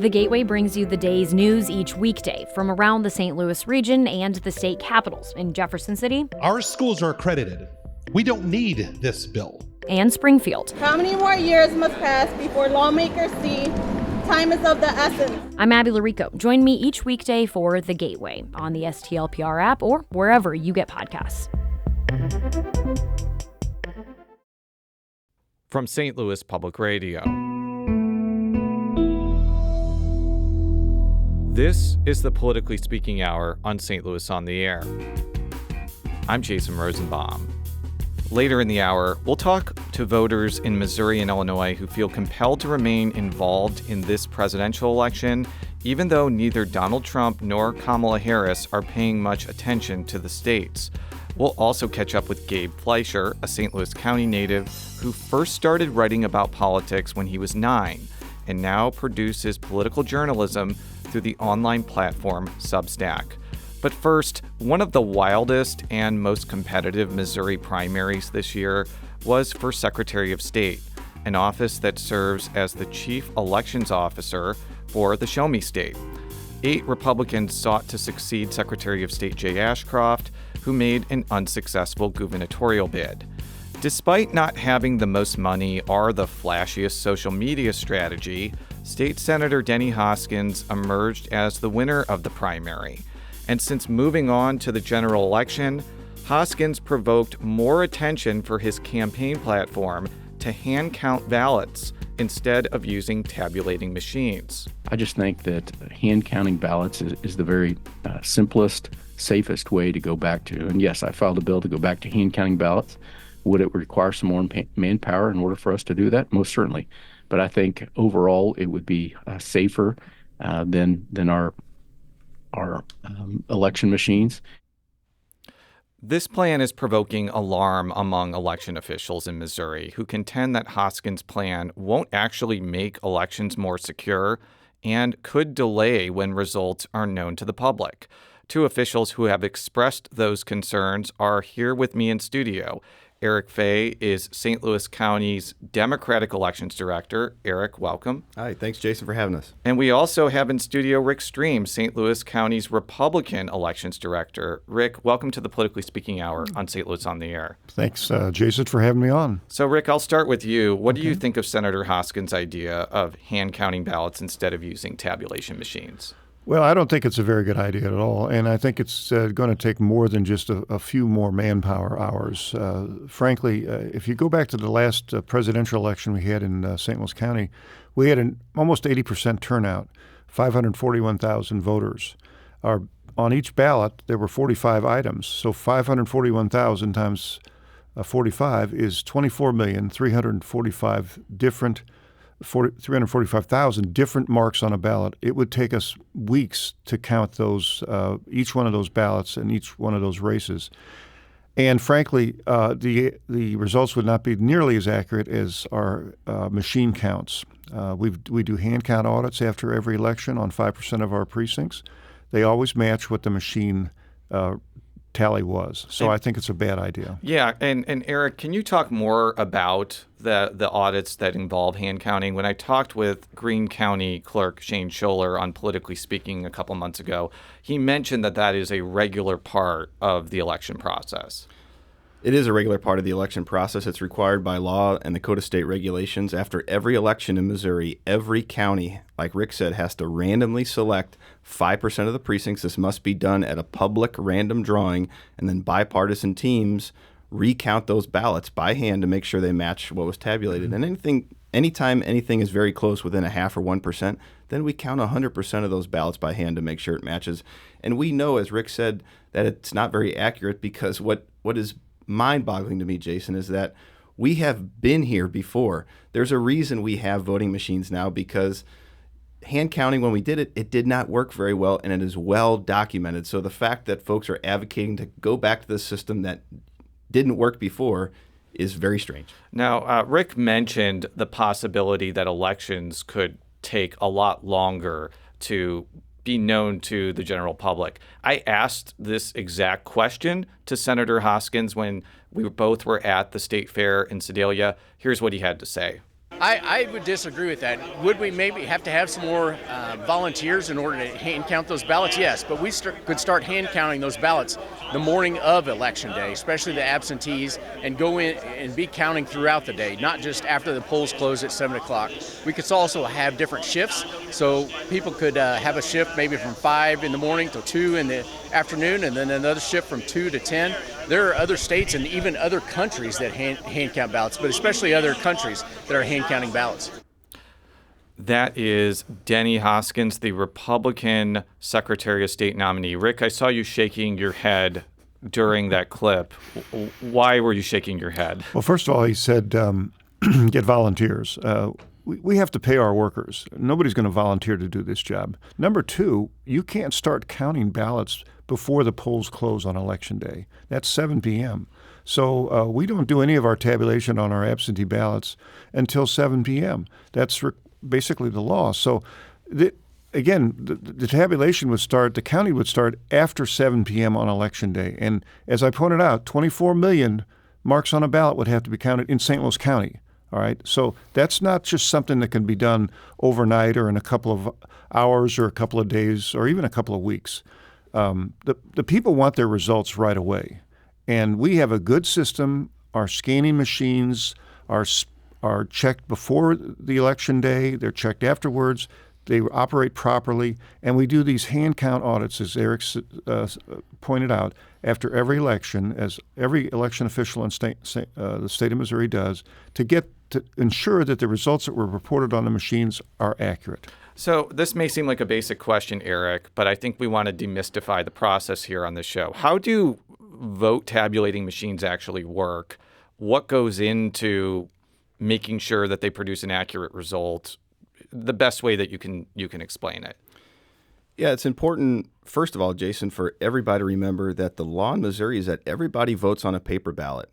The Gateway brings you the day's news each weekday from around the St. Louis region and the state capitals in Jefferson City. Our schools are accredited. We don't need this bill. And Springfield. How many more years must pass before lawmakers see time is of the essence? I'm Abby Larico. Join me each weekday for The Gateway on the STLPR app or wherever you get podcasts. From St. Louis Public Radio. This is the Politically Speaking Hour on St. Louis on the Air. I'm Jason Rosenbaum. Later in the hour, we'll talk to voters in Missouri and Illinois who feel compelled to remain involved in this presidential election, even though neither Donald Trump nor Kamala Harris are paying much attention to the states. We'll also catch up with Gabe Fleischer, a St. Louis County native who first started writing about politics when he was 9 and now produces political journalism through the online platform Substack. But first, one of the wildest and most competitive Missouri primaries this year was for Secretary of State, an office that serves as the chief elections officer for the Show Me State. 8 Republicans sought to succeed Secretary of State Jay Ashcroft, who made an unsuccessful gubernatorial bid. Despite not having the most money or the flashiest social media strategy, State Senator Denny Hoskins emerged as the winner of the primary. And since moving on to the general election, Hoskins provoked more attention for his campaign platform to hand count ballots instead of using tabulating machines. I just think that hand counting ballots is the very simplest, safest way to go back to. And yes, I filed a bill to go back to hand counting ballots. Would it require some more manpower in order for us to do that? Most certainly. But I think overall it would be safer than our election machines. This plan is provoking alarm among election officials in Missouri who contend that Hoskins' plan won't actually make elections more secure and could delay when results are known to the public. 2 officials who have expressed those concerns are here with me in studio. Eric Fey is St. Louis County's Democratic Elections Director. Eric, welcome. Hi, thanks, Jason, for having us. And we also have in studio Rick Stream, St. Louis County's Republican Elections Director. Rick, welcome to the Politically Speaking Hour on St. Louis on the Air. Thanks, Jason, for having me on. So, Rick, I'll start with you. What do you think of Senator Hoskins' idea of hand counting ballots instead of using tabulation machines? Well, I don't think it's a very good idea at all, and I think it's going to take more than just a few more manpower hours. Frankly, if you go back to the last presidential election we had in St. Louis County, we had an almost 80% turnout, 541,000 voters. On each ballot, there were 45 items, so 541,000 times 45 is 345,000 different marks on a ballot. It would take us weeks to count those, each one of those ballots and each one of those races. And frankly, the results would not be nearly as accurate as our machine counts. We do hand count audits after every election on 5% of our precincts. They always match what the machine tally was. So I think it's a bad idea. Yeah, and Eric, can you talk more about the audits that involve hand counting? When I talked with Greene County Clerk Shane Scholler on Politically Speaking a couple months ago, he mentioned that is a regular part of the election process. It is a regular part of the election process. It's required by law and the Code of State Regulations. After every election in Missouri, every county, like Rick said, has to randomly select 5% of the precincts. This must be done at a public random drawing, and then bipartisan teams recount those ballots by hand to make sure they match what was tabulated. Mm-hmm. And anytime anything is very close, within a half or 1%, then we count 100% of those ballots by hand to make sure it matches. And we know, as Rick said, that it's not very accurate because what is mind-boggling to me, Jason, is that we have been here before. There's a reason we have voting machines now, because hand counting, when we did it, it did not work very well, and it is well documented. So the fact that folks are advocating to go back to the system that didn't work before is very strange. Now, Rick mentioned the possibility that elections could take a lot longer to be known to the general public. I asked this exact question to Senator Hoskins when we both were at the state fair in Sedalia. Here's what he had to say. I would disagree with that. Would we maybe have to have some more volunteers in order to hand count those ballots? Yes, but we could start hand counting those ballots the morning of Election Day, especially the absentees, and go in and be counting throughout the day, not just after the polls close at 7 o'clock. We could also have different shifts, so people could have a shift maybe from 5 in the morning till 2 in the afternoon, and then another shift from 2 to 10. There are other states and even other countries that hand count ballots, but especially other countries that are hand counting ballots. That is Denny Hoskins, the Republican Secretary of State nominee. Rick, I saw you shaking your head during that clip. Why were you shaking your head? Well, first of all, he said get volunteers. We have to pay our workers. Nobody's going to volunteer to do this job. Number two, you can't start counting ballots before the polls close on Election Day. That's 7 p.m. So we don't do any of our tabulation on our absentee ballots until 7 p.m. That's basically the law. So, the tabulation would start, the county would start after 7 p.m. on Election Day. And as I pointed out, 24 million marks on a ballot would have to be counted in St. Louis County. All right, so that's not just something that can be done overnight or in a couple of hours or a couple of days or even a couple of weeks. The people want their results right away. And we have a good system. Our scanning machines are checked before the election day. They're checked afterwards. They operate properly. And we do these hand count audits, as Eric pointed out, after every election, as every election official in the state of Missouri does, to ensure that the results that were reported on the machines are accurate. So this may seem like a basic question, Eric, but I think we want to demystify the process here on the show. How do vote tabulating machines actually work? What goes into making sure that they produce an accurate result? The best way that you can explain it. Yeah, it's important, first of all, Jason, for everybody to remember that the law in Missouri is that everybody votes on a paper ballot.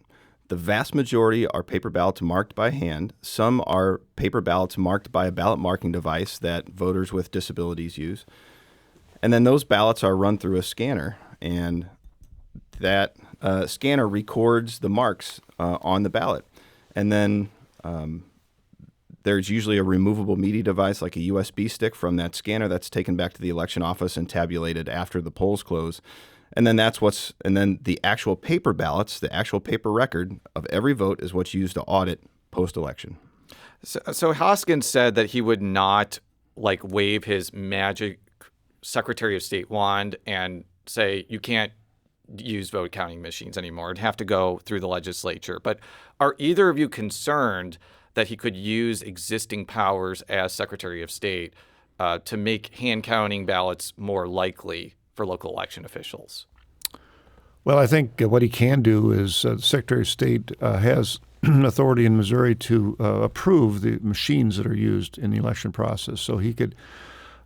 The vast majority are paper ballots marked by hand. Some are paper ballots marked by a ballot marking device that voters with disabilities use. And then those ballots are run through a scanner, and that scanner records the marks on the ballot. And then there's usually a removable media device like a USB stick from that scanner that's taken back to the election office and tabulated after the polls close. And then the actual paper ballots, the actual paper record of every vote is what's used to audit post-election. So Hoskins said that he would not wave his magic Secretary of State wand and say you can't use vote counting machines anymore. It'd have to go through the legislature. But are either of you concerned that he could use existing powers as Secretary of State to make hand counting ballots more likely for local election officials? Well, I think what he can do is the Secretary of State has authority in Missouri to approve the machines that are used in the election process. So he could,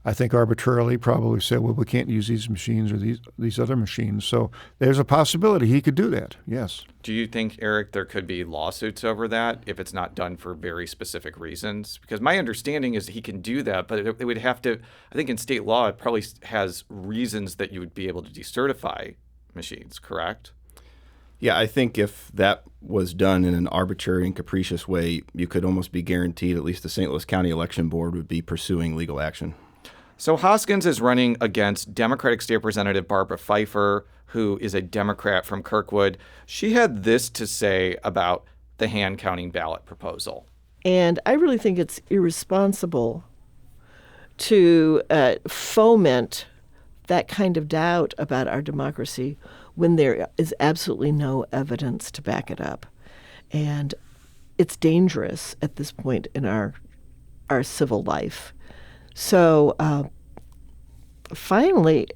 I think, arbitrarily probably say, well, we can't use these machines or these other machines. So there's a possibility he could do that, yes. Do you think, Eric, there could be lawsuits over that if it's not done for very specific reasons? Because my understanding is that he can do that, but it would have to, I think in state law, it probably has reasons that you would be able to decertify machines, correct? Yeah, I think if that was done in an arbitrary and capricious way, you could almost be guaranteed at least the St. Louis County Election Board would be pursuing legal action. So Hoskins is running against Democratic State Representative Barbara Pfeiffer, who is a Democrat from Kirkwood. She had this to say about the hand counting ballot proposal. And I really think it's irresponsible to foment that kind of doubt about our democracy when there is absolutely no evidence to back it up. And it's dangerous at this point in our civil life. So finally,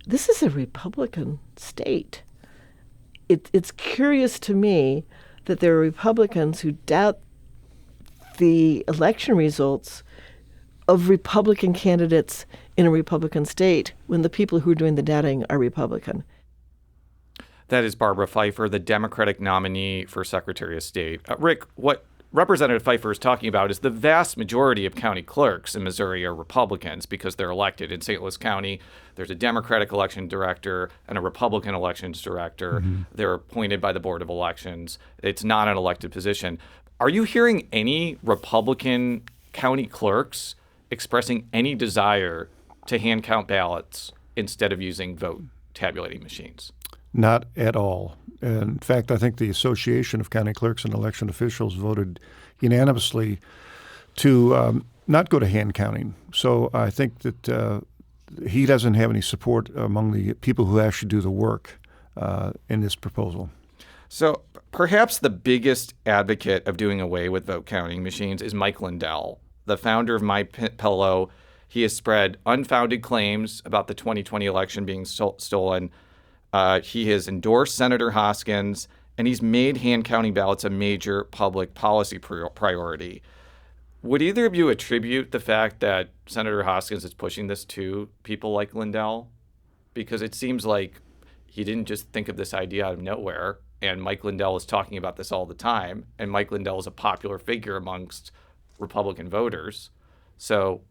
this is a Republican state. It's curious to me that there are Republicans who doubt the election results of Republican candidates in a Republican state when the people who are doing the doubting are Republican. That is Barbara Pfeiffer, the Democratic nominee for Secretary of State. Rick, what Representative Pfeiffer is talking about is the vast majority of county clerks in Missouri are Republicans because they're elected. In St. Louis County, there's a Democratic election director and a Republican elections director. Mm-hmm. They're appointed by the Board of Elections. It's not an elected position. Are you hearing any Republican county clerks expressing any desire to hand count ballots instead of using vote tabulating machines? Not at all. In fact, I think the Association of County Clerks and Election Officials voted unanimously to not go to hand counting. So I think that he doesn't have any support among the people who actually do the work in this proposal. So perhaps the biggest advocate of doing away with vote counting machines is Mike Lindell, the founder of My Pillow. He has spread unfounded claims about the 2020 election being stolen. He has endorsed Senator Hoskins, and he's made hand counting ballots a major public policy priority. Would either of you attribute the fact that Senator Hoskins is pushing this to people like Lindell? Because it seems like he didn't just think of this idea out of nowhere, and Mike Lindell is talking about this all the time, and Mike Lindell is a popular figure amongst Republican voters. So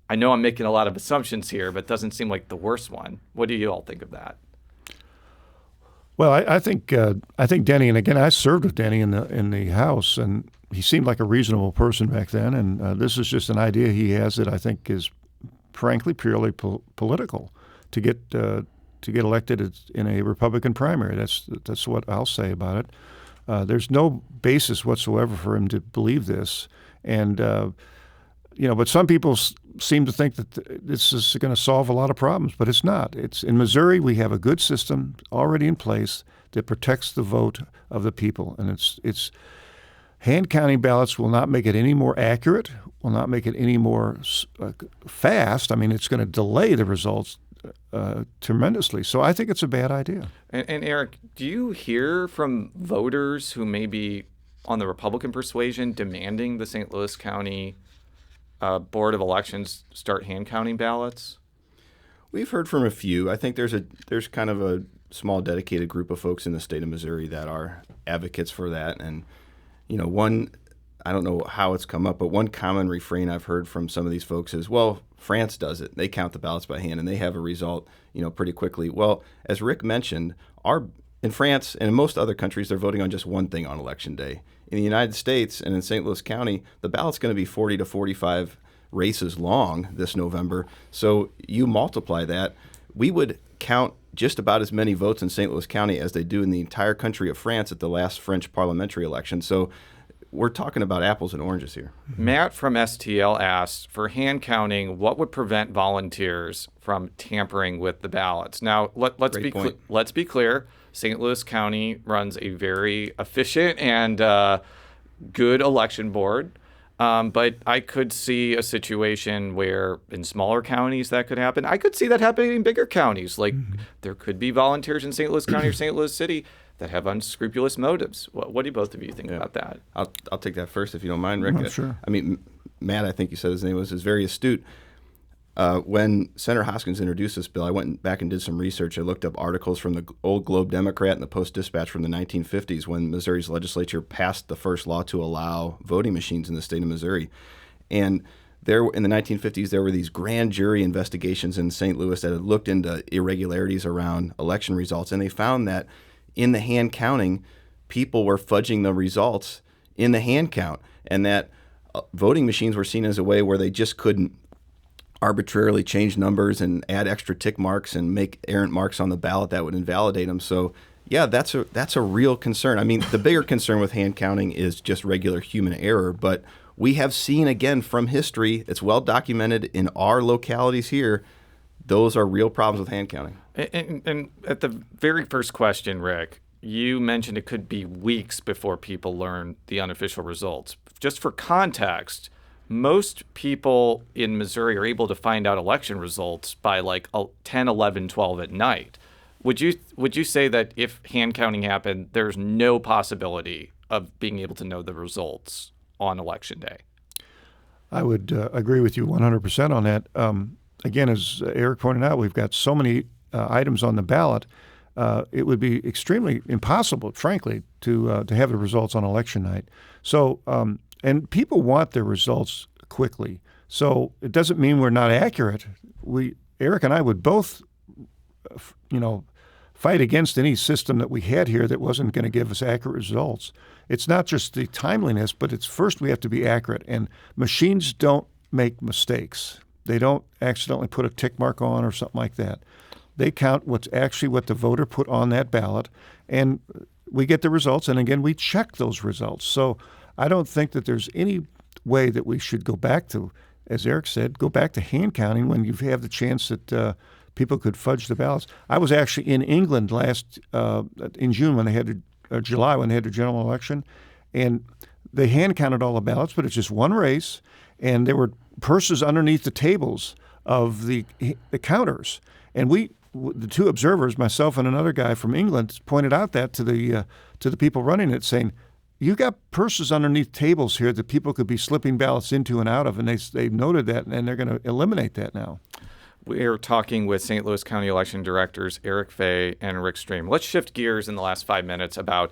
I know I'm making a lot of assumptions here, but it doesn't seem like the worst one. What do you all think of that? Well, I think Denny, and again, I served with Denny in the House, and he seemed like a reasonable person back then. And this is just an idea he has that I think is, frankly, purely political to get elected in a Republican primary. That's what I'll say about it. There's no basis whatsoever for him to believe this, and but some people seem to think that this is going to solve a lot of problems, but it's not. It's in Missouri, we have a good system already in place that protects the vote of the people, and it's hand counting ballots will not make it any more accurate, will not make it any more fast. I mean, it's going to delay the results tremendously. So I think it's a bad idea. And Eric, do you hear from voters who may be on the Republican persuasion demanding the St. Louis County Board of Elections start hand counting ballots? We've heard from a few. I think there's kind of a small dedicated group of folks in the state of Missouri that are advocates for that. And one, I don't know how it's come up, but one common refrain I've heard from some of these folks is, well, France does it. They count the ballots by hand and they have a result, pretty quickly. Well, as Rick mentioned, in France and in most other countries, they're voting on just one thing on Election Day. In the United States and in St. Louis County, the ballot's going to be 40 to 45 races long this November. So you multiply that, we would count just about as many votes in St. Louis County as they do in the entire country of France at the last French parliamentary election. So we're talking about apples and oranges here. Matt from STL asked, for hand counting, what would prevent volunteers from tampering with the ballots? Now, let's be clear. St. Louis County runs a very efficient and good election board, but I could see a situation where in smaller counties that could happen. I could see that happening in bigger counties. Like there could be volunteers in St. Louis County or St. Louis City that have unscrupulous motives. What do both of you think about that? I'll take that first if you don't mind, Rick. No, sure. I mean, Matt, I think you said his name is very astute. When Senator Hoskins introduced this bill, I went back and did some research. I looked up articles from the Old Globe Democrat and the Post-Dispatch from the 1950s when Missouri's legislature passed the first law to allow voting machines in the state of Missouri. And there, in the 1950s, there were these grand jury investigations in St. Louis that had looked into irregularities around election results, and they found that in the hand counting, people were fudging the results in the hand count, and that voting machines were seen as a way where they just couldn't arbitrarily change numbers and add extra tick marks and make errant marks on the ballot that would invalidate them. So, yeah, that's a real concern. I mean, the bigger concern with hand counting is just regular human error, but we have seen, again, from history, it's well documented in our localities here, those are real problems with hand counting. And at the very first question, Rick, you mentioned it could be weeks before people learn the unofficial results. Just for context, most people in Missouri are able to find out election results by like 10, 11, 12 at night. Would you say that if hand counting happened, there's no possibility of being able to know the results on Election Day? I would agree with you 100% on that. Again, as Eric pointed out, we've got so many items on the ballot. It would be extremely impossible, frankly, to have the results on election night. So, and people want their results quickly. So it doesn't mean we're not accurate. Eric and I would both, fight against any system that we had here that wasn't going to give us accurate results. It's not just the timeliness, but it's first we have to be accurate. And machines don't make mistakes. They don't accidentally put a tick mark on or something like that. They count what's actually what the voter put on that ballot, and we get the results. And again, we check those results. So I don't think that there's any way that we should go back to, as Eric said, go back to hand counting when you have the chance that people could fudge the ballots. I was actually in England in June when they had July when they had the general election, and they hand counted all the ballots, but it's just one race, and there were purses underneath the tables of the counters, and the two observers, myself and another guy from England, pointed out that to the people running it, saying, "You got purses underneath tables here that people could be slipping ballots into and out of," and they noted that, and they're going to eliminate that now. We're talking with St. Louis County Election Directors Eric Fey and Rick. Let's shift gears in the last 5 minutes about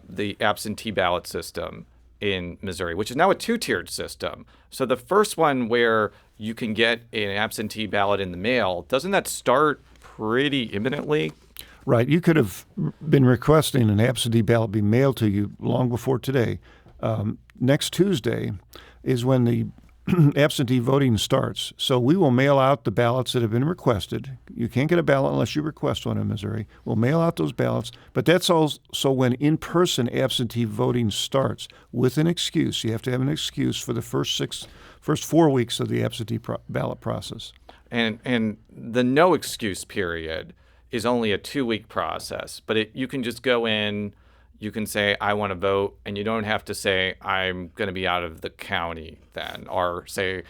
the absentee ballot system in Missouri, which is now a two-tiered system. So the first one where you can get an absentee ballot in the mail, doesn't that start pretty imminently? Right. You could have been requesting an absentee ballot be mailed to you long before today. Next Tuesday is when the absentee voting starts. So we will mail out the ballots that have been requested. You can't get a ballot unless you request one in Missouri. We'll mail out those ballots, but that's also when in-person absentee voting starts with an excuse. You have to have an excuse for the first 4 weeks of the absentee ballot process. And the no excuse period is only a 2-week process, but you can just go in, you can say, I want to vote, and you don't have to say, I'm going to be out of the county then, or say,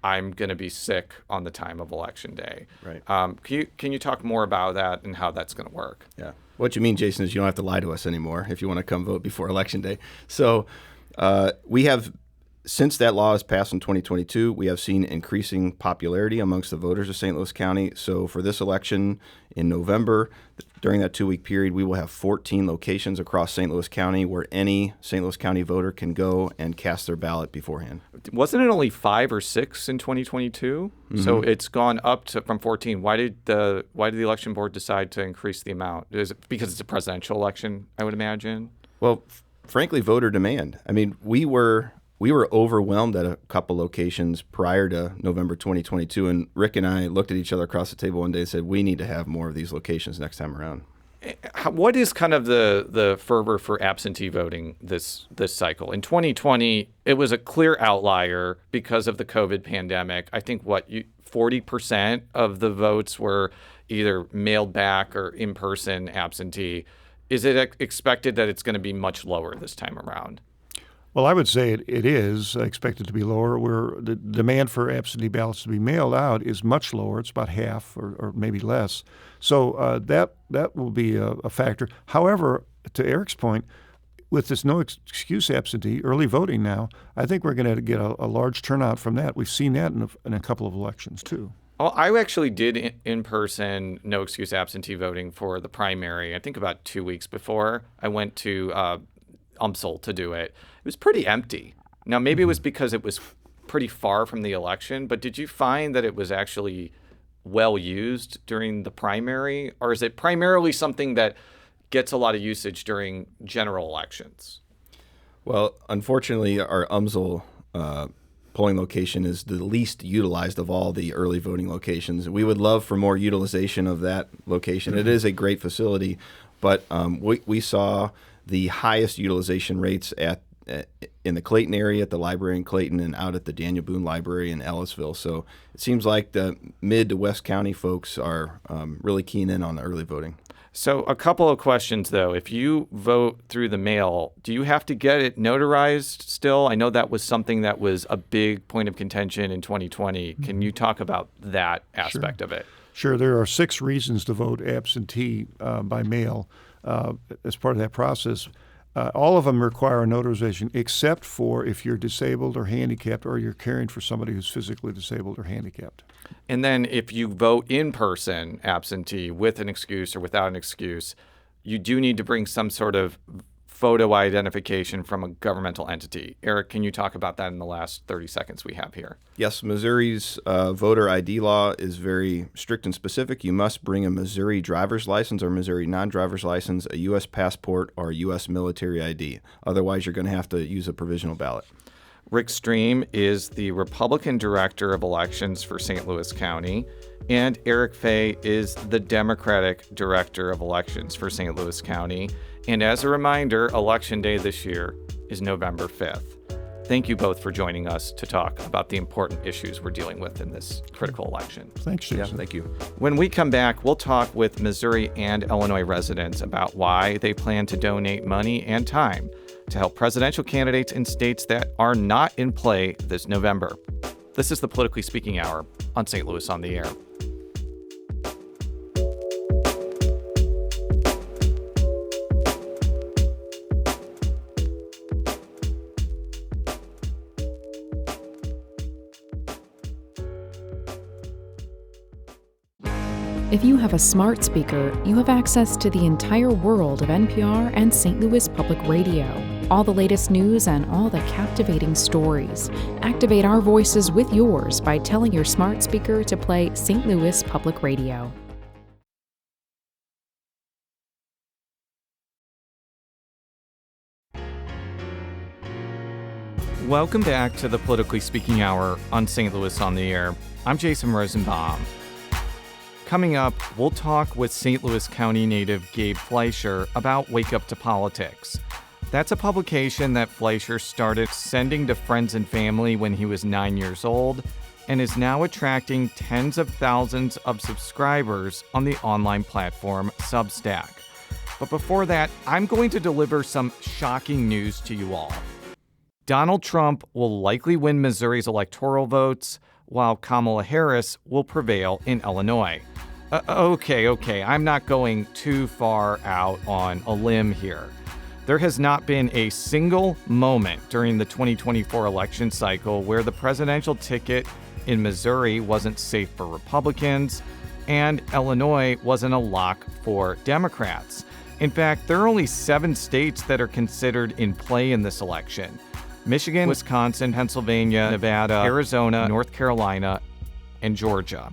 I'm going to be sick on the time of Election Day. Right. Can you talk more about that and how that's going to work? Yeah. What you mean, Jason, is you don't have to lie to us anymore if you want to come vote before Election Day. So we have, since that law was passed in 2022, we have seen increasing popularity amongst the voters of St. Louis County. So for this election in November, during that 2-week period, we will have 14 locations across St. Louis County where any St. Louis County voter can go and cast their ballot beforehand. Wasn't it only 5 or 6 in 2022? Mm-hmm. So it's gone up from 14. Why did the election board decide to increase the amount? Is it because it's a presidential election, I would imagine? Well, frankly, voter demand. I mean, we were overwhelmed at a couple locations prior to November 2022, and Rick and I looked at each other across the table one day and said, we need to have more of these locations next time around. What is kind of the fervor for absentee voting this cycle? In 2020, it was a clear outlier because of the COVID pandemic. I think 40% of the votes were either mailed back or in-person absentee. Is it expected that it's going to be much lower this time around? Well, I would say it is expected to be lower, where the demand for absentee ballots to be mailed out is much lower. It's about half or maybe less. So that will be a factor. However, to Eric's point, with this no excuse absentee, early voting now, I think we're going to get a large turnout from that. We've seen that in a couple of elections, too. Well, I actually did in-person no excuse absentee voting for the primary, I think about 2 weeks before. I went to UMSL to do it. It was pretty empty. Now, maybe it was because it was pretty far from the election, but did you find that it was actually well used during the primary, or is it primarily something that gets a lot of usage during general elections? Well, unfortunately, our UMSL polling location is the least utilized of all the early voting locations. We would love for more utilization of that location. It is a great facility, but we saw the highest utilization rates in the Clayton area at the library in Clayton and out at the Daniel Boone Library in Ellisville. So it seems like the mid to West County folks are really keen in on the early voting. So a couple of questions, though. If you vote through the mail, do you have to get it notarized still? I know that was something that was a big point of contention in 2020. Can you talk about that aspect of it? Sure. There are 6 reasons to vote absentee by mail as part of that process. All of them require a notarization, except for if you're disabled or handicapped, or you're caring for somebody who's physically disabled or handicapped. And then if you vote in person absentee with an excuse or without an excuse, you do need to bring some sort of photo identification from a governmental entity. Eric, can you talk about that in the last 30 seconds we have here? Yes, Missouri's voter ID law is very strict and specific. You must bring a Missouri driver's license or Missouri non-driver's license, a U.S. passport, or a U.S. military ID. Otherwise, you're going to have to use a provisional ballot. Rick Stream is the Republican Director of Elections for St. Louis County, and Eric Fey is the Democratic Director of Elections for St. Louis County. And as a reminder, Election Day this year is November 5th. Thank you both for joining us to talk about the important issues we're dealing with in this critical election. Thanks, Jason. Yeah, thank you. When we come back, we'll talk with Missouri and Illinois residents about why they plan to donate money and time to help presidential candidates in states that are not in play this November. This is the Politically Speaking Hour on St. Louis on the Air. If you have a smart speaker, you have access to the entire world of NPR and St. Louis Public Radio. All the latest news and all the captivating stories. Activate our voices with yours by telling your smart speaker to play St. Louis Public Radio. Welcome back to the Politically Speaking Hour on St. Louis on the Air. I'm Jason Rosenbaum. Coming up, we'll talk with St. Louis County native Gabe Fleischer about Wake Up to Politics. That's a publication that Fleischer started sending to friends and family when he was 9 years old and is now attracting tens of thousands of subscribers on the online platform Substack. But before that, I'm going to deliver some shocking news to you all. Donald Trump will likely win Missouri's electoral votes, while Kamala Harris will prevail in Illinois. Okay, I'm not going too far out on a limb here. There has not been a single moment during the 2024 election cycle where the presidential ticket in Missouri wasn't safe for Republicans, and Illinois wasn't a lock for Democrats. In fact, there are only 7 states that are considered in play in this election: Michigan, Wisconsin, Pennsylvania, Nevada, Arizona, North Carolina, and Georgia.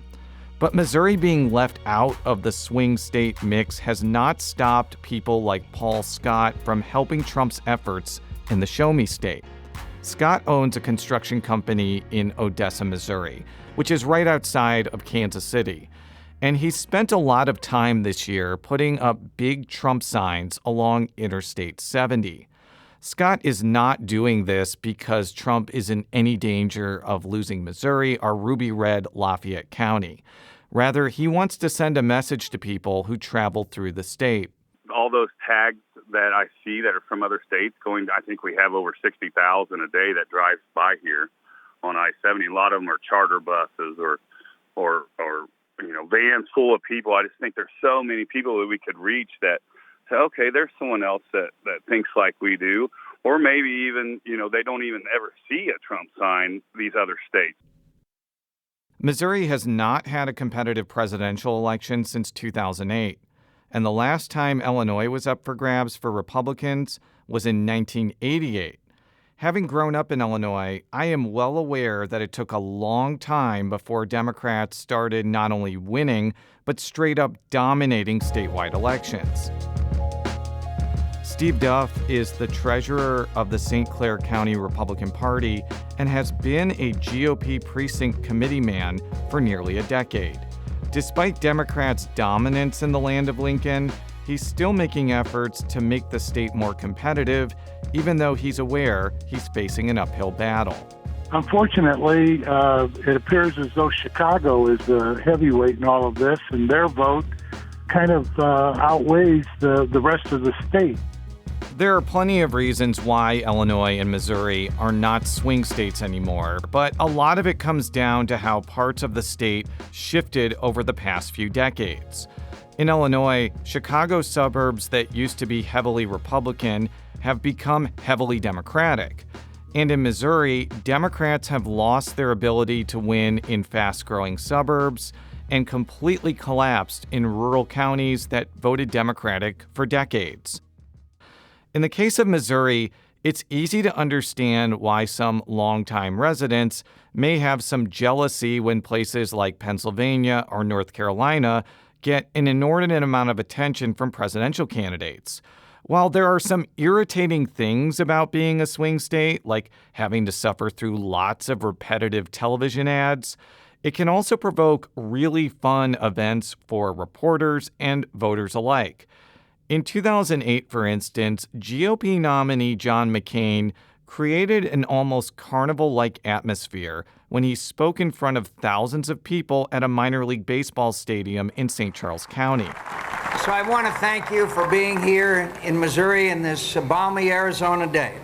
But Missouri being left out of the swing state mix has not stopped people like Paul Scott from helping Trump's efforts in the Show Me State. Scott owns a construction company in Odessa, Missouri, which is right outside of Kansas City. And he spent a lot of time this year putting up big Trump signs along Interstate 70. Scott is not doing this because Trump is in any danger of losing Missouri or ruby red Lafayette County. Rather, he wants to send a message to people who travel through the state. All those tags that I see that are from other states going, I think we have over 60,000 a day that drives by here on I-70. A lot of them are charter buses or vans full of people. I just think there's so many people that we could reach that say, okay, there's someone else that thinks like we do. Or maybe even, they don't even ever see a Trump sign, these other states. Missouri has not had a competitive presidential election since 2008. And the last time Illinois was up for grabs for Republicans was in 1988. Having grown up in Illinois, I am well aware that it took a long time before Democrats started not only winning, but straight up dominating statewide elections. Steve Duff is the treasurer of the St. Clair County Republican Party and has been a GOP precinct committee man for nearly a decade. Despite Democrats' dominance in the land of Lincoln, he's still making efforts to make the state more competitive, even though he's aware he's facing an uphill battle. Unfortunately, it appears as though Chicago is the heavyweight in all of this, and their vote kind of outweighs the rest of the state. There are plenty of reasons why Illinois and Missouri are not swing states anymore, but a lot of it comes down to how parts of the state shifted over the past few decades. In Illinois, Chicago suburbs that used to be heavily Republican have become heavily Democratic. And in Missouri, Democrats have lost their ability to win in fast-growing suburbs and completely collapsed in rural counties that voted Democratic for decades. In the case of Missouri, it's easy to understand why some longtime residents may have some jealousy when places like Pennsylvania or North Carolina get an inordinate amount of attention from presidential candidates. While there are some irritating things about being a swing state, like having to suffer through lots of repetitive television ads, it can also provoke really fun events for reporters and voters alike. In 2008, for instance, GOP nominee John McCain created an almost carnival-like atmosphere when he spoke in front of thousands of people at a minor league baseball stadium in St. Charles County. So I want to thank you for being here in Missouri in this balmy Arizona day.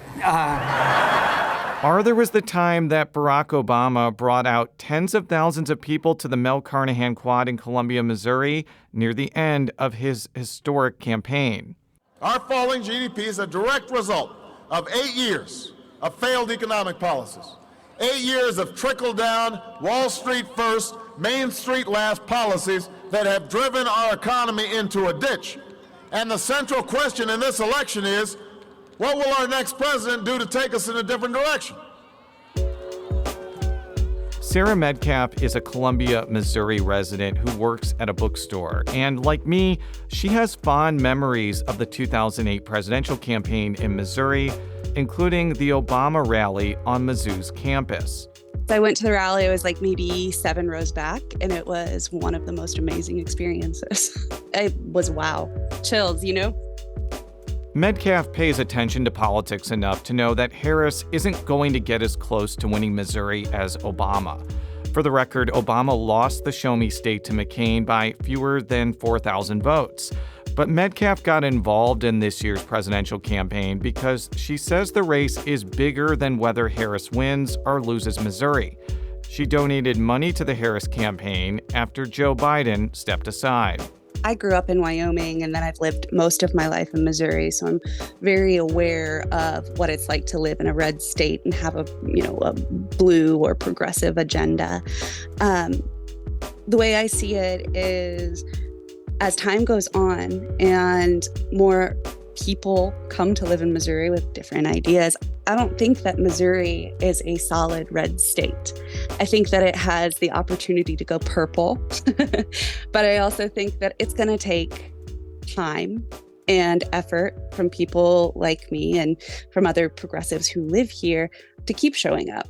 Or there was the time that Barack Obama brought out tens of thousands of people to the Mel Carnahan Quad in Columbia, Missouri, near the end of his historic campaign. Our falling GDP is a direct result of 8 years of failed economic policies. 8 years of trickle-down, Wall Street first, Main Street last policies that have driven our economy into a ditch. And the central question in this election is, what will our next president do to take us in a different direction? Sarah Metcalf is a Columbia, Missouri resident who works at a bookstore. And like me, she has fond memories of the 2008 presidential campaign in Missouri, including the Obama rally on Mizzou's campus. I went to the rally. It was like maybe 7 rows back, and it was one of the most amazing experiences. It was wow. Chills, you know? Metcalf pays attention to politics enough to know that Harris isn't going to get as close to winning Missouri as Obama. For the record, Obama lost the Show Me State to McCain by fewer than 4,000 votes. But Metcalf got involved in this year's presidential campaign because she says the race is bigger than whether Harris wins or loses Missouri. She donated money to the Harris campaign after Joe Biden stepped aside. I grew up in Wyoming, and then I've lived most of my life in Missouri, so I'm very aware of what it's like to live in a red state and have a blue or progressive agenda. The way I see it is, as time goes on and more people come to live in Missouri with different ideas, I don't think that Missouri is a solid red state. I think that it has the opportunity to go purple, but I also think that it's going to take time and effort from people like me and from other progressives who live here to keep showing up.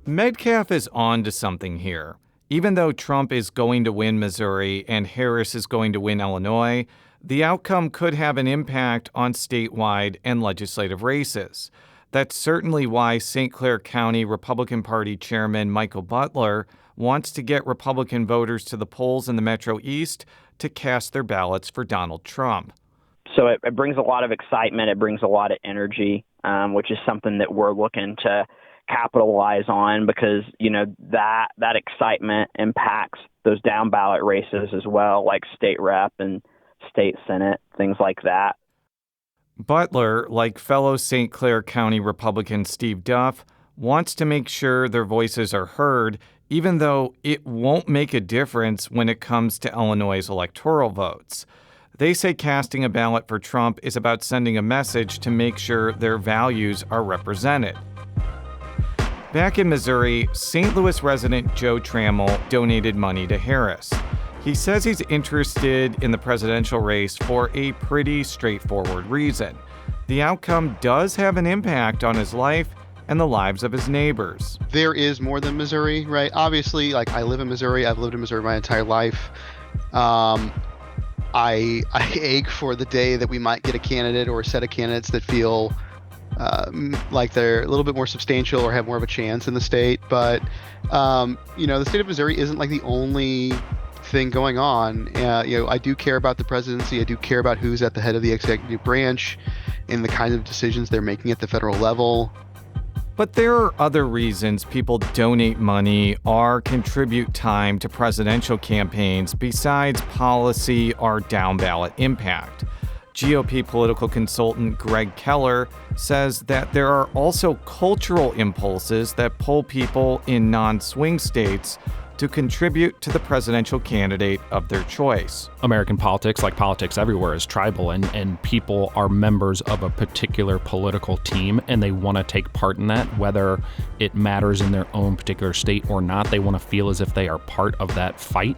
Metcalf is on to something here. Even though Trump is going to win Missouri and Harris is going to win Illinois, the outcome could have an impact on statewide and legislative races. That's certainly why St. Clair County Republican Party Chairman Michael Butler wants to get Republican voters to the polls in the Metro East to cast their ballots for Donald Trump. So it brings a lot of excitement. It brings a lot of energy, which is something that we're looking to capitalize on because, that excitement impacts those down ballot races as well, like state rep and state senate, things like that. Butler, like fellow St. Clair County Republican Steve Duff, wants to make sure their voices are heard, even though it won't make a difference when it comes to Illinois' electoral votes. They say casting a ballot for Trump is about sending a message to make sure their values are represented. Back in Missouri, St. Louis resident Joe Trammell donated money to Harris. He says he's interested in the presidential race for a pretty straightforward reason. The outcome does have an impact on his life and the lives of his neighbors. There is more than Missouri, right? Obviously, I live in Missouri. I've lived in Missouri my entire life. I ache for the day that we might get a candidate or a set of candidates that feel like they're a little bit more substantial or have more of a chance in the state. But, the state of Missouri isn't like the only thing going on. I do care about the presidency. I do care about who's at the head of the executive branch and the kinds of decisions they're making at the federal level. But there are other reasons people donate money or contribute time to presidential campaigns besides policy or down-ballot impact. GOP political consultant Greg Keller says that there are also cultural impulses that pull people in non-swing states to contribute to the presidential candidate of their choice. American politics, like politics everywhere, is tribal, and people are members of a particular political team, and they want to take part in that, whether it matters in their own particular state or not. They want to feel as if they are part of that fight.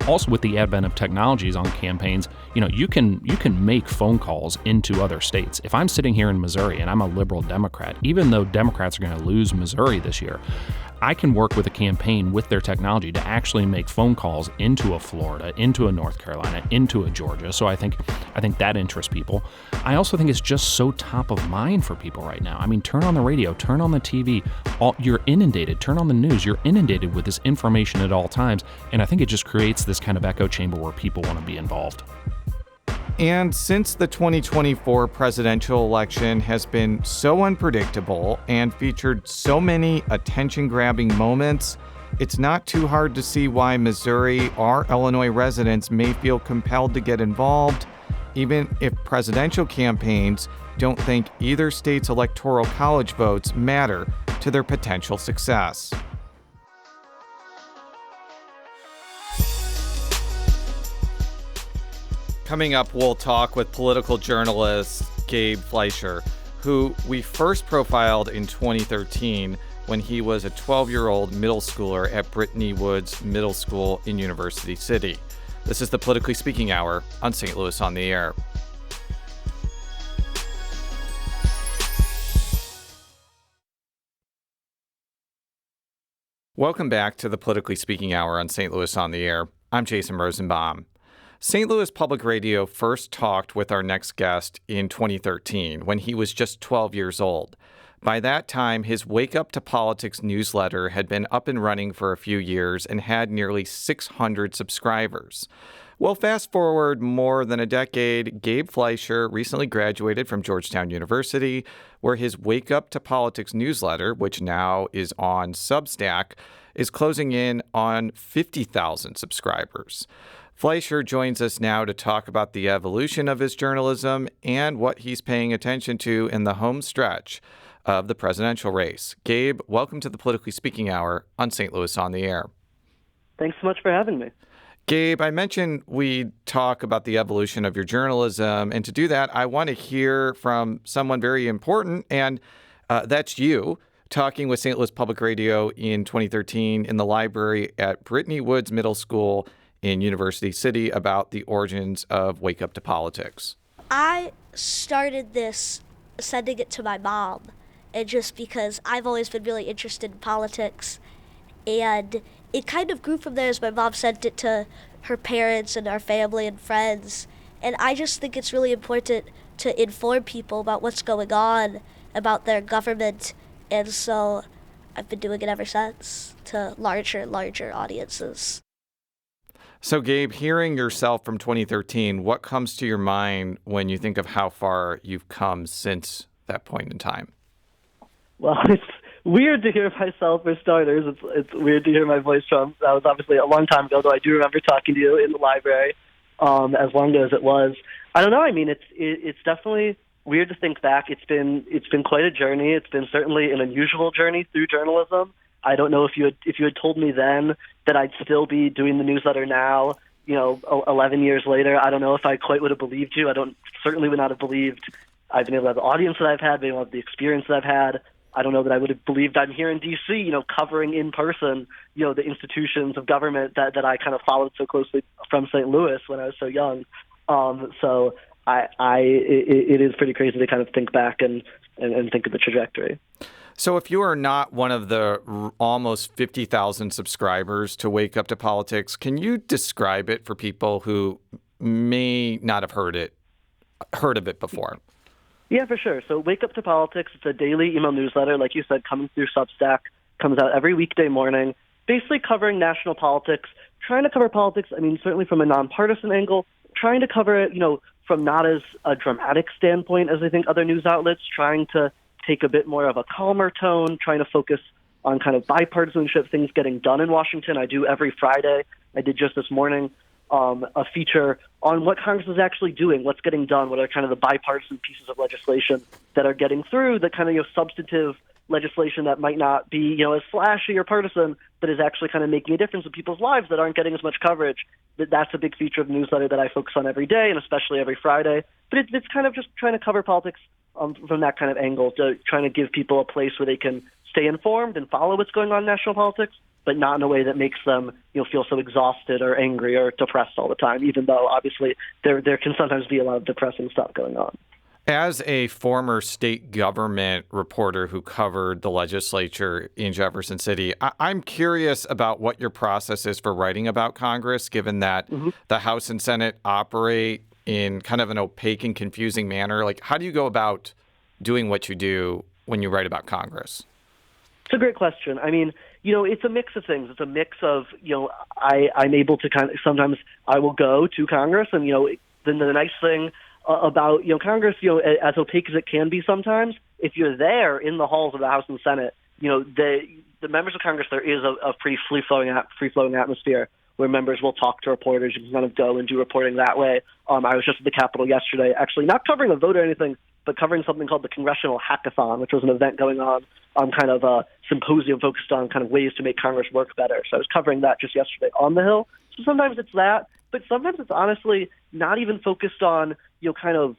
Also, with the advent of technologies on campaigns, you can make phone calls into other states. If I'm sitting here in Missouri and I'm a liberal Democrat, even though Democrats are going to lose Missouri this year, I can work with a campaign with their technology to actually make phone calls into a Florida, into a North Carolina, into a Georgia. So I think that interests people. I also think it's just so top of mind for people right now. I mean, turn on the radio, turn on the TV. You're inundated. Turn on the news. You're inundated with this information at all times. And I think it just creates this kind of echo chamber where people want to be involved. And since the 2024 presidential election has been so unpredictable and featured so many attention-grabbing moments, it's not too hard to see why Missouri or Illinois residents may feel compelled to get involved, even if presidential campaigns don't think either state's electoral college votes matter to their potential success. Coming up, we'll talk with political journalist Gabe Fleischer, who we first profiled in 2013 when he was a 12-year-old middle schooler at Brittany Woods Middle School in University City. This is the Politically Speaking Hour on St. Louis on the Air. Welcome back to the Politically Speaking Hour on St. Louis on the Air. I'm Jason Rosenbaum. St. Louis Public Radio first talked with our next guest in 2013 when he was just 12 years old. By that time, his Wake Up to Politics newsletter had been up and running for a few years and had nearly 600 subscribers. Well, fast forward more than a decade, Gabe Fleischer recently graduated from Georgetown University, where his Wake Up to Politics newsletter, which now is on Substack, is closing in on 50,000 subscribers. Fleischer joins us now to talk about the evolution of his journalism and what he's paying attention to in the home stretch of the presidential race. Gabe, welcome to the Politically Speaking Hour on St. Louis on the Air. Thanks so much for having me. Gabe, I mentioned we talk about the evolution of your journalism, and to do that, I want to hear from someone very important, and that's you, talking with St. Louis Public Radio in 2013 in the library at Brittany Woods Middle School in University City about the origins of Wake Up to Politics. I started this sending it to my mom, and just because I've always been really interested in politics, and it kind of grew from there as my mom sent it to her parents and our family and friends, and I just think it's really important to inform people about what's going on, about their government, and so I've been doing it ever since to larger and larger audiences. So, Gabe, hearing yourself from 2013, what comes to your mind when you think of how far you've come since that point in time? Well, it's weird to hear myself for starters. It's weird to hear my voice from. That was obviously a long time ago, though I do remember talking to you in the library, as long ago as it was. I don't know. I mean, it's definitely weird to think back. It's been quite a journey. It's been certainly an unusual journey through journalism. I don't know if you had told me then that I'd still be doing the newsletter now, 11 years later. I don't know if I quite would have believed you. Certainly would not have believed I've been able to have the audience that I've had, been able to have the experience that I've had. I don't know that I would have believed I'm here in D.C., covering in person, the institutions of government that I kind of followed so closely from St. Louis when I was so young. So it is pretty crazy to kind of think back and think of the trajectory. So if you are not one of the almost 50,000 subscribers to Wake Up to Politics, can you describe it for people who may not have heard of it before? Yeah, for sure. So Wake Up to Politics, it's a daily email newsletter, like you said, coming through Substack, comes out every weekday morning, basically covering national politics, trying to cover politics, certainly from a nonpartisan angle, trying to cover it, from not as a dramatic standpoint as I think other news outlets, trying to take a bit more of a calmer tone, trying to focus on kind of bipartisanship, things getting done in Washington. I do every Friday. I did just this morning a feature on what Congress is actually doing, what's getting done, what are kind of the bipartisan pieces of legislation that are getting through, the kind of substantive legislation that might not be, as flashy or partisan, but is actually kind of making a difference in people's lives that aren't getting as much coverage. That's a big feature of the newsletter that I focus on every day, and especially every Friday. But it's kind of just trying to cover politics from that kind of angle, to trying to give people a place where they can stay informed and follow what's going on in national politics, but not in a way that makes them feel so exhausted or angry or depressed all the time, even though obviously there can sometimes be a lot of depressing stuff going on. As a former state government reporter who covered the legislature in Jefferson City, I'm curious about what your process is for writing about Congress, given that the House and Senate operate in kind of an opaque and confusing manner. Like, how do you go about doing what you do when you write about Congress? It's a great question. I mean, it's a mix of things. It's a mix of, I'm able to sometimes I will go to Congress, and, the nice thing about, Congress, as opaque as it can be sometimes, if you're there in the halls of the House and Senate, the members of Congress, there is a pretty free-flowing atmosphere where members will talk to reporters. You can kind of go and do reporting that way. I was just at the Capitol yesterday, actually not covering a vote or anything, but covering something called the Congressional Hackathon, which was an event going on, kind of a symposium focused on kind of ways to make Congress work better. So I was covering that just yesterday on the Hill. So sometimes it's that, but sometimes it's honestly not even focused on, kind of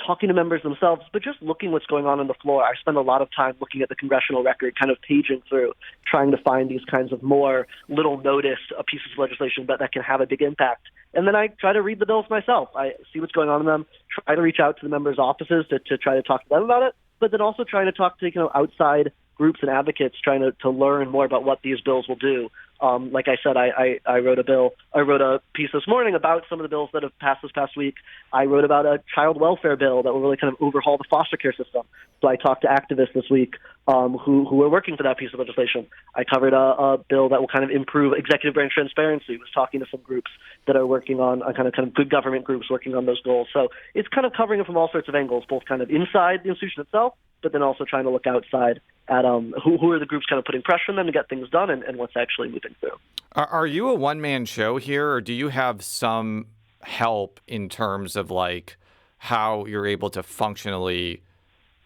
talking to members themselves, but just looking what's going on the floor. I spend a lot of time looking at the congressional record, kind of paging through, trying to find these kinds of more little noticed pieces of legislation that can have a big impact. And then I try to read the bills myself. I see what's going on in them, try to reach out to the members' offices to try to talk to them about it, but then also trying to talk to outside groups and advocates, trying to learn more about what these bills will do. Like I said, I wrote a piece this morning about some of the bills that have passed this past week. I wrote about a child welfare bill that will really kind of overhaul the foster care system. So I talked to activists this week who are working for that piece of legislation. I covered a bill that will kind of improve executive branch transparency. I was talking to some groups that are working on kind of good government groups working on those goals. So it's kind of covering it from all sorts of angles, both kind of inside the institution itself, but then also trying to look outside at who are the groups kind of putting pressure on them to get things done and what's actually moving through. Are you a one-man show here, or do you have some help in terms of like how you're able to functionally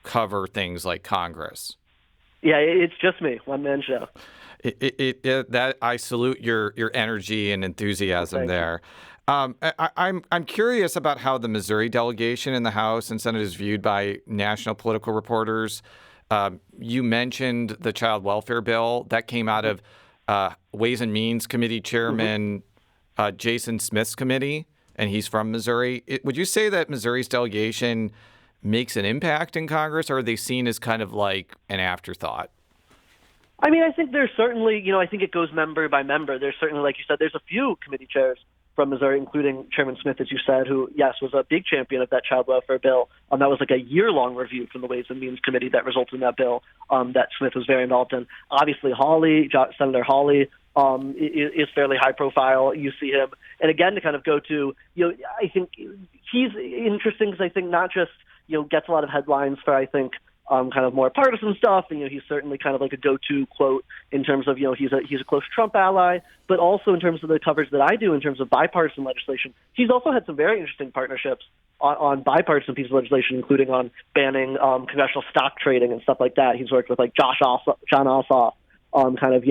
cover things like Congress? Yeah, it's just me, one-man show. That I salute your energy and enthusiasm there. I'm curious about how the Missouri delegation in the House and Senate is viewed by national political reporters. You mentioned the child welfare bill that came out of Ways and Means Committee Chairman Jason Smith's committee, and he's from Missouri. Would you say that Missouri's delegation makes an impact in Congress, or are they seen as kind of like an afterthought? I mean, I think there's certainly, I think it goes member by member. There's certainly, like you said, there's a few committee chairs from Missouri, including Chairman Smith, as you said, who, yes, was a big champion of that child welfare bill. That was like a year-long review from the Ways and Means Committee that resulted in that bill that Smith was very involved in. Obviously, Senator Hawley is fairly high profile. You see him. And again, to kind of go to, I think he's interesting because I think not just, gets a lot of headlines for, I think, kind of more partisan stuff, and he's certainly kind of like a go-to quote in terms of he's a close Trump ally, but also in terms of the coverage that I do in terms of bipartisan legislation. He's also had some very interesting partnerships on bipartisan pieces of legislation, including on banning congressional stock trading and stuff like that. He's worked with like John Ossoff on kind of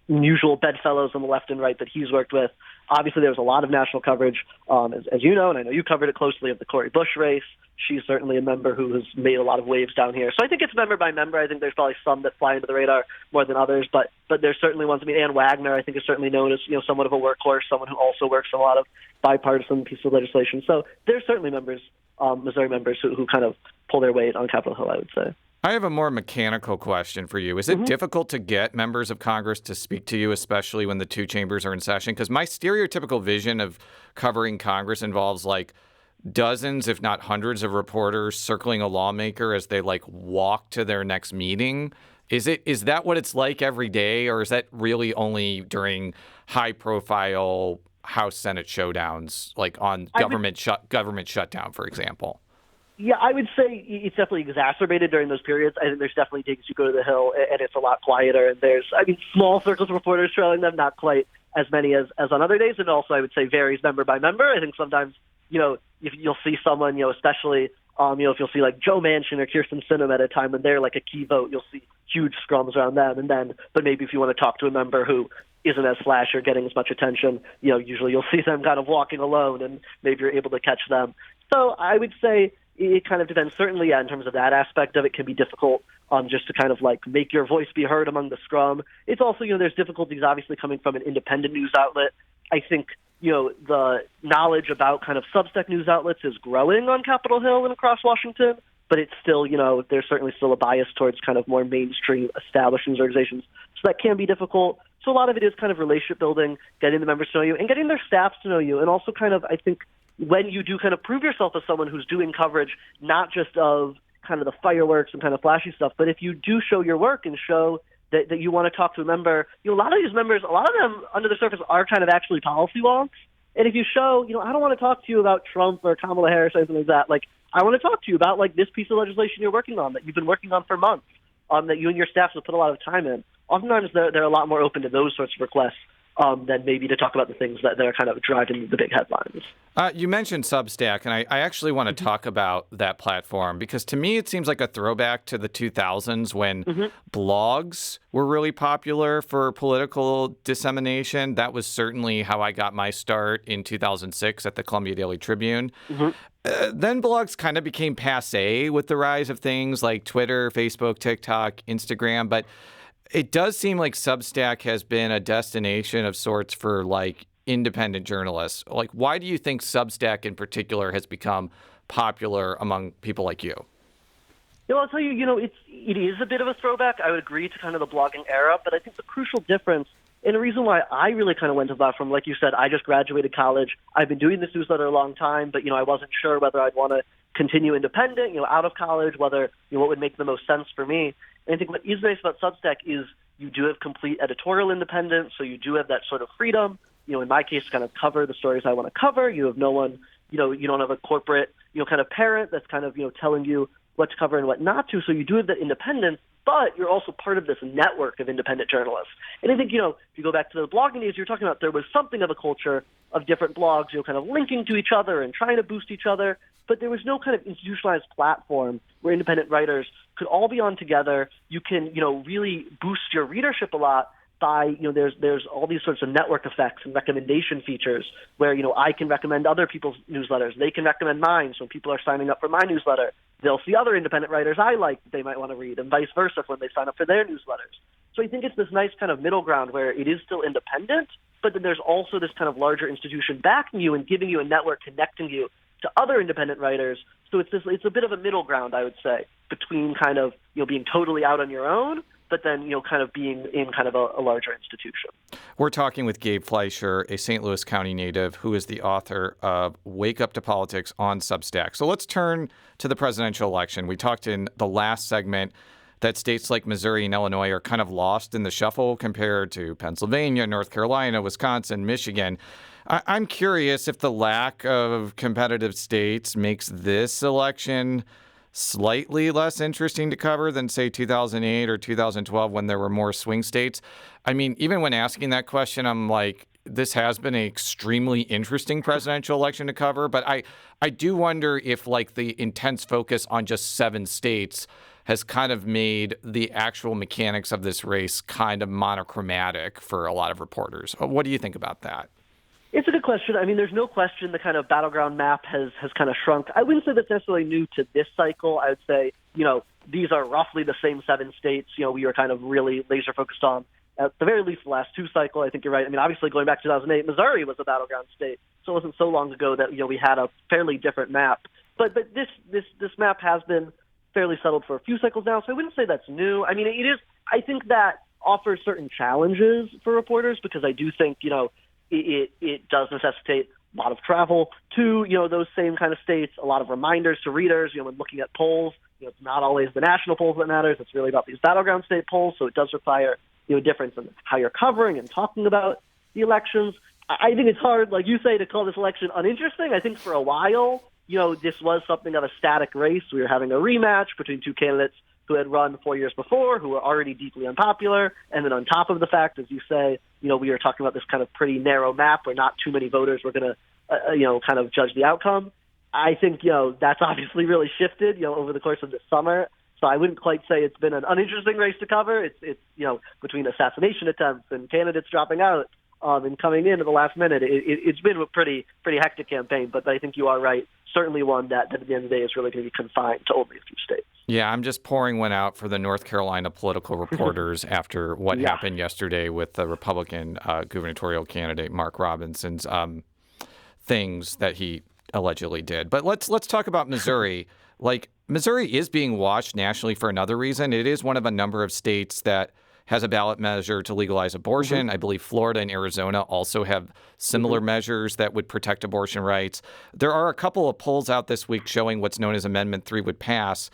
unusual bedfellows on the left and right that he's worked with. Obviously, there was a lot of national coverage, as you know, and I know you covered it closely, of the Cori Bush race. She's certainly a member who has made a lot of waves down here. So I think it's member by member. I think there's probably some that fly under the radar more than others, but there's certainly ones. I mean, Ann Wagner, I think, is certainly known as somewhat of a workhorse, someone who also works on a lot of bipartisan pieces of legislation. So there's certainly members, Missouri members, who kind of pull their weight on Capitol Hill, I would say. I have a more mechanical question for you. Is it difficult to get members of Congress to speak to you, especially when the two chambers are in session? Because my stereotypical vision of covering Congress involves like dozens, if not hundreds, of reporters circling a lawmaker as they like walk to their next meeting. Is that what it's like every day, or is that really only during high-profile House Senate showdowns, like on government shutdown, for example? Yeah, I would say it's definitely exacerbated during those periods. I think there's definitely days you go to the Hill and it's a lot quieter, and there's, small circles of reporters trailing them, not quite as many as on other days, and also I would say varies member by member. I think sometimes, if you'll see someone, especially If you'll see like Joe Manchin or Kirsten Sinema at a time when they're like a key vote, you'll see huge scrums around them. But maybe if you want to talk to a member who isn't as flashy or getting as much attention, usually you'll see them kind of walking alone, and maybe you're able to catch them. So I would say it kind of depends. Certainly, in terms of that aspect of it, can be difficult just to kind of like make your voice be heard among the scrum. It's also, there's difficulties obviously coming from an independent news outlet. I think, the knowledge about kind of Substack news outlets is growing on Capitol Hill and across Washington, but it's still, there's certainly still a bias towards kind of more mainstream established news organizations. So that can be difficult. So a lot of it is kind of relationship building, getting the members to know you and getting their staffs to know you. And also kind of, I think, when you do kind of prove yourself as someone who's doing coverage, not just of kind of the fireworks and kind of flashy stuff, but if you do show your work and show that you want to talk to a member, a lot of these members, a lot of them under the surface are kind of actually policy wonks. And if you show, I don't want to talk to you about Trump or Kamala Harris or anything like that. Like, I want to talk to you about like this piece of legislation you're working on that you've been working on for months, that you and your staff have put a lot of time in. Oftentimes they're a lot more open to those sorts of requests than maybe to talk about the things that are kind of driving the big headlines. You mentioned Substack, and I actually want to talk about that platform because to me it seems like a throwback to the 2000s when blogs were really popular for political dissemination. That was certainly how I got my start in 2006 at the Columbia Daily Tribune. Then blogs kind of became passé with the rise of things like Twitter, Facebook, TikTok, Instagram, but it does seem like Substack has been a destination of sorts for like independent journalists. Like, why do you think Substack in particular has become popular among people like you? I'll tell you, it is a bit of a throwback. I would agree to kind of the blogging era, but I think the crucial difference and the reason why I really kind of went to the platform, like you said, I just graduated college. I've been doing this newsletter a long time, but, I wasn't sure whether I'd want to continue independent, out of college, whether, what would make the most sense for me. And I think what is nice about Substack is you do have complete editorial independence, so you do have that sort of freedom. In my case, kind of cover the stories I want to cover. You have no one, you don't have a corporate, kind of parent that's kind of, telling you what to cover and what not to. So you do have that independence, but you're also part of this network of independent journalists. And I think, if you go back to the blogging days you're talking about, there was something of a culture of different blogs, kind of linking to each other and trying to boost each other. But there was no kind of institutionalized platform where independent writers could all be on together. You can, really boost your readership a lot by, there's all these sorts of network effects and recommendation features where, I can recommend other people's newsletters. They can recommend mine. So when people are signing up for my newsletter, they'll see other independent writers I like that they might want to read, and vice versa when they sign up for their newsletters. So I think it's this nice kind of middle ground where it is still independent, but then there's also this kind of larger institution backing you and giving you a network connecting you to other independent writers. So it's a bit of a middle ground, I would say, between kind of, being totally out on your own, but then, kind of being in kind of a larger institution. We're talking with Gabe Fleischer, a St. Louis County native who is the author of Wake Up to Politics on Substack. So let's turn to the presidential election. We talked in the last segment that states like Missouri and Illinois are kind of lost in the shuffle compared to Pennsylvania, North Carolina, Wisconsin, Michigan. I'm curious if the lack of competitive states makes this election slightly less interesting to cover than, say, 2008 or 2012 when there were more swing states. I mean, even when asking that question, I'm like, this has been an extremely interesting presidential election to cover. But I do wonder if, like, the intense focus on just 7 states has kind of made the actual mechanics of this race kind of monochromatic for a lot of reporters. What do you think about that? It's a good question. I mean, there's no question the kind of battleground map has kind of shrunk. I wouldn't say that's necessarily new to this cycle. I would say, these are roughly the same 7 states, we were kind of really laser focused on at the very least the last 2 cycles. I think you're right. I mean, obviously going back to 2008, Missouri was a battleground state. So it wasn't so long ago that, we had a fairly different map. But this map has been fairly settled for a few cycles now. So I wouldn't say that's new. I mean, it is, I think that offers certain challenges for reporters because I do think, it does necessitate a lot of travel to, those same kind of states, a lot of reminders to readers, when looking at polls. It's not always the national polls that matters. It's really about these battleground state polls. So it does require, a difference in how you're covering and talking about the elections. I think it's hard, like you say, to call this election uninteresting. I think for a while, this was something of a static race. We were having a rematch between 2 candidates who had run 4 years before, who were already deeply unpopular. And then on top of the fact, as you say, we were talking about this kind of pretty narrow map where not too many voters were going to, kind of judge the outcome. I think, that's obviously really shifted, over the course of the summer. So I wouldn't quite say it's been an uninteresting race to cover. It's between assassination attempts and candidates dropping out and coming in at the last minute. It's been a pretty hectic campaign, but I think you are right. Certainly one that at the end of the day is really going to be confined to only a few states. Yeah, I'm just pouring one out for the North Carolina political reporters after what happened yesterday with the Republican gubernatorial candidate Mark Robinson's things that he allegedly did. But let's talk about Missouri. Missouri is being watched nationally for another reason. It is one of a number of states that has a ballot measure to legalize abortion. I believe Florida and Arizona also have similar measures that would protect abortion rights. There are a couple of polls out this week showing what's known as Amendment 3 would pass.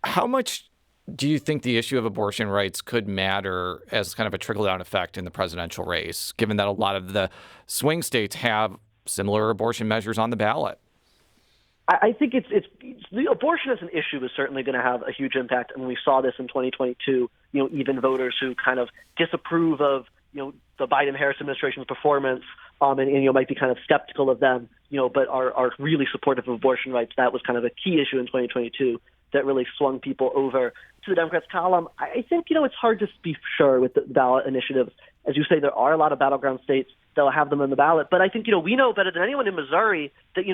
How much do you think the issue of abortion rights could matter as kind of a trickle-down effect in the presidential race, given that a lot of the swing states have similar abortion measures on the ballot? I think it's the abortion as an issue is certainly going to have a huge impact, and we saw this in 2022. Even voters who kind of disapprove of the Biden-Harris administration's performance, and might be kind of skeptical of them, but are really supportive of abortion rights. That was kind of a key issue in 2022 that really swung people over to the Democrats' column. I think it's hard to be sure with the ballot initiatives. As you say, there are a lot of battleground states that will have them on the ballot, but I think we know better than anyone in Missouri that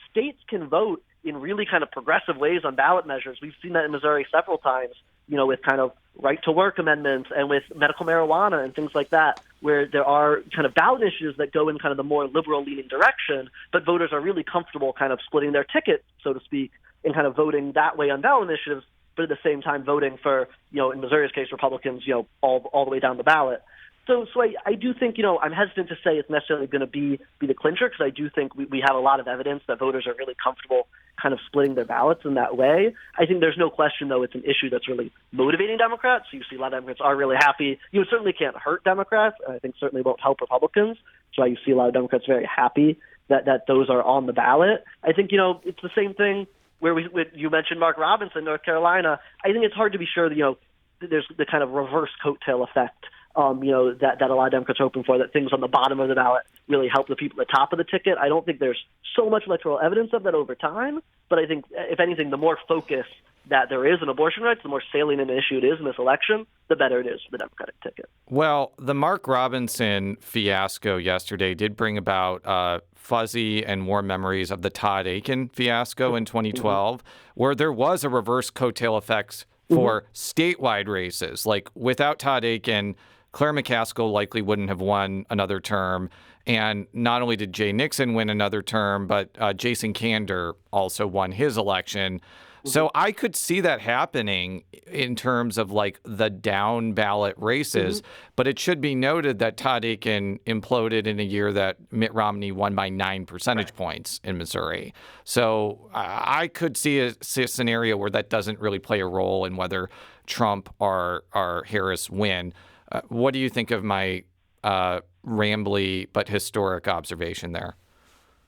states can vote in really kind of progressive ways on ballot measures. We've seen that in Missouri several times, with kind of right-to-work amendments and with medical marijuana and things like that, where there are kind of ballot issues that go in kind of the more liberal-leaning direction, but voters are really comfortable kind of splitting their ticket, so to speak, and kind of voting that way on ballot initiatives, but at the same time voting for, in Missouri's case, Republicans, all the way down the ballot. So I do think, I'm hesitant to say it's necessarily going to be the clincher, because I do think we have a lot of evidence that voters are really comfortable kind of splitting their ballots in that way. I think there's no question, though, it's an issue that's really motivating Democrats. So you see a lot of Democrats are really happy. It certainly can't hurt Democrats, and I think certainly won't help Republicans. So you see a lot of Democrats very happy that those are on the ballot. I think, it's the same thing where you mentioned Mark Robinson, North Carolina. I think it's hard to be sure that, there's the kind of reverse coattail effect that a lot of Democrats are hoping for, that things on the bottom of the ballot really help the people at the top of the ticket. I don't think there's so much electoral evidence of that over time, but I think, if anything, the more focus that there is in abortion rights, the more salient an issue it is in this election, the better it is for the Democratic ticket. Well, the Mark Robinson fiasco yesterday did bring about fuzzy and warm memories of the Todd Akin fiasco in 2012, where there was a reverse coattail effect for statewide races. Like, without Todd Akin, Claire McCaskill likely wouldn't have won another term. And not only did Jay Nixon win another term, but Jason Kander also won his election. So I could see that happening in terms of the down ballot races. But it should be noted that Todd Akin imploded in a year that Mitt Romney won by 9 percentage points in Missouri. So I could see a scenario where that doesn't really play a role in whether Trump or Harris win. What do you think of my rambly but historic observation there?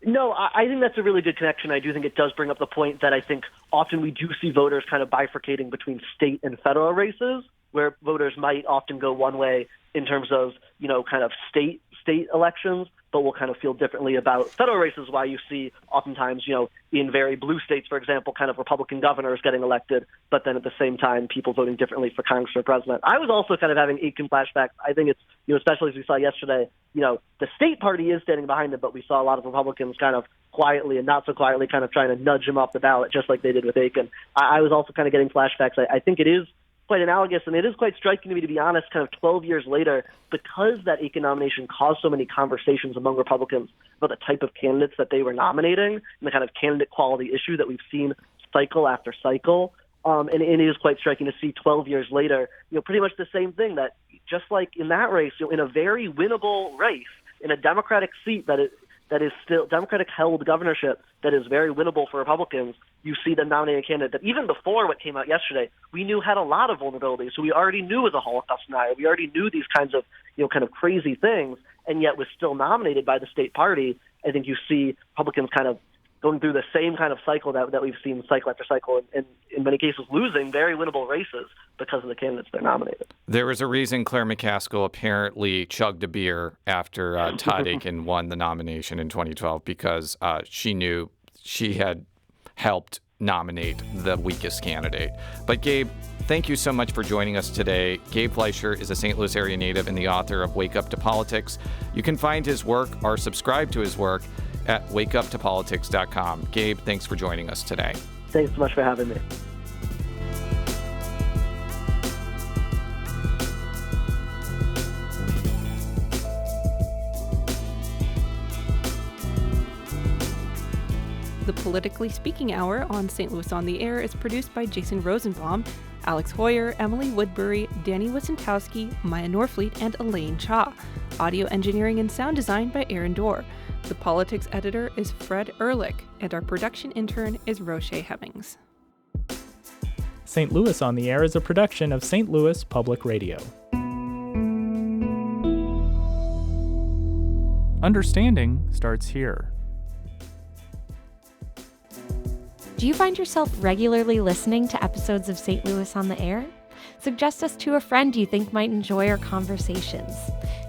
No, I think that's a really good connection. I do think it does bring up the point that I think often we do see voters kind of bifurcating between state and federal races, where voters might often go one way in terms of, kind of state elections, but will kind of feel differently about federal races, why you see oftentimes, in very blue states, for example, kind of Republican governors getting elected, but then at the same time, people voting differently for Congress or president. I was also kind of having Akin flashbacks. I think it's, especially as we saw yesterday, the state party is standing behind him, but we saw a lot of Republicans kind of quietly and not so quietly kind of trying to nudge him off the ballot, just like they did with Akin. I was also kind of getting flashbacks. I think it is quite analogous, and it is quite striking to me, to be honest, kind of 12 years later, because that Akin nomination caused so many conversations among Republicans about the type of candidates that they were nominating and the kind of candidate quality issue that we've seen cycle after cycle. And it is quite striking to see 12 years later, pretty much the same thing, that just like in that race, in a very winnable race, in a Democratic seat that is still Democratic-held governorship that is very winnable for Republicans, you see them nominating a candidate that even before what came out yesterday, we knew had a lot of vulnerabilities. So we already knew was a Holocaust denier. We already knew these kinds of, kind of crazy things, and yet was still nominated by the state party. I think you see Republicans kind of going through the same kind of cycle that we've seen cycle after cycle, and in many cases losing very winnable races because of the candidates they're nominated. There was a reason Claire McCaskill apparently chugged a beer after Todd Akin won the nomination in 2012, because she knew she had helped nominate the weakest candidate. But Gabe, thank you so much for joining us today. Gabe Fleischer is a St. Louis area native and the author of Wake Up to Politics. You can find his work or subscribe to his work at wakeuptopolitics.com. Gabe, thanks for joining us today. Thanks so much for having me. The Politically Speaking Hour on St. Louis on the Air is produced by Jason Rosenbaum, Alex Hoyer, Emily Woodbury, Danny Wiesenkowski, Maya Norfleet, and Elaine Cha. Audio engineering and sound design by Aaron Dorr. The Politics editor is Fred Ehrlich, and our production intern is Roche Hemmings. St. Louis on the Air is a production of St. Louis Public Radio. Understanding starts here. Do you find yourself regularly listening to episodes of St. Louis on the Air? Suggest us to a friend you think might enjoy our conversations.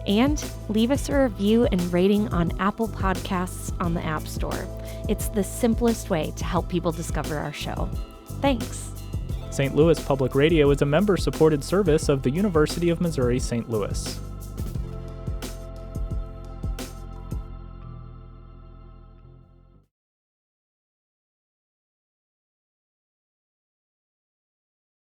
And leave us a review and rating on Apple Podcasts on the App Store. It's the simplest way to help people discover our show. Thanks. St. Louis Public Radio is a member-supported service of the University of Missouri St. Louis.